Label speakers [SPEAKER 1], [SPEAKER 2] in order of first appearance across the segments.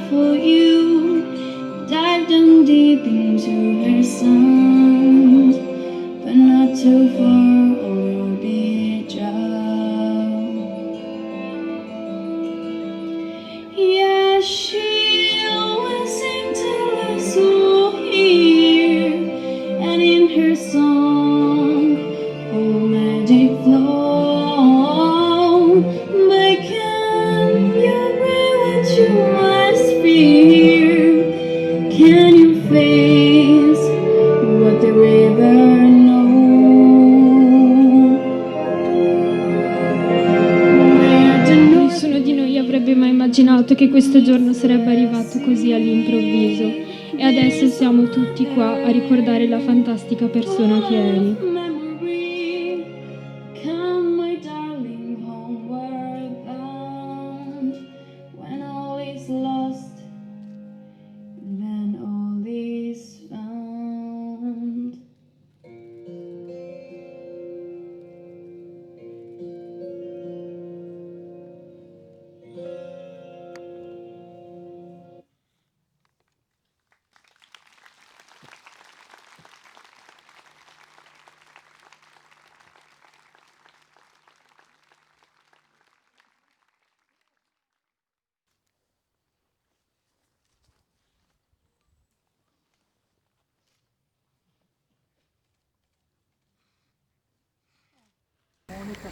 [SPEAKER 1] for you. Dive down deep into her songs, but not too far or you'll be drowned. Yeah, she always seemed to us all here, and in her song, oh magic flow. But can you bring what you must fear? Can you face what the river knows?
[SPEAKER 2] Nessuno di noi avrebbe mai immaginato che questo giorno sarebbe arrivato così all'improvviso e adesso siamo tutti qua a ricordare la fantastica persona che eri.
[SPEAKER 1] Memory, come my darling, homeward bound. When all is lost, then all is found.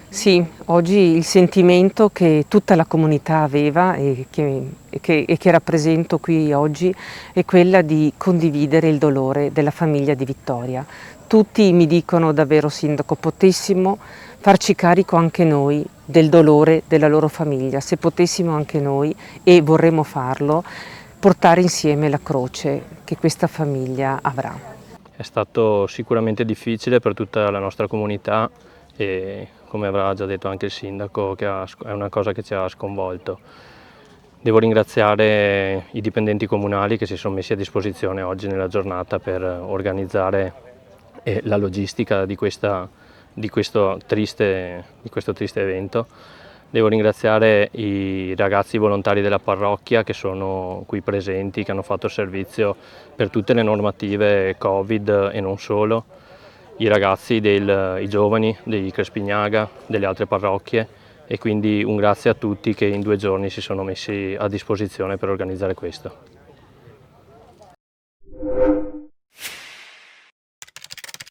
[SPEAKER 3] Sì, oggi il sentimento che tutta la comunità aveva e che rappresento qui oggi è quella di condividere il dolore della famiglia di Vittoria. Tutti mi dicono davvero, Sindaco, potessimo farci carico anche noi del dolore della loro famiglia, se potessimo anche noi, e vorremmo farlo, portare insieme la croce che questa famiglia avrà.
[SPEAKER 4] È stato sicuramente difficile per tutta la nostra comunità e, come avrà già detto anche il sindaco, che è una cosa che ci ha sconvolto. Devo ringraziare i dipendenti comunali che si sono messi a disposizione oggi nella giornata per organizzare la logistica di questo triste evento. Devo ringraziare i ragazzi volontari della parrocchia che sono qui presenti, che hanno fatto servizio per tutte le normative Covid e non solo, i ragazzi, i giovani di Crespignaga, delle altre parrocchie, e quindi un grazie a tutti che in 2 giorni si sono messi a disposizione per organizzare questo.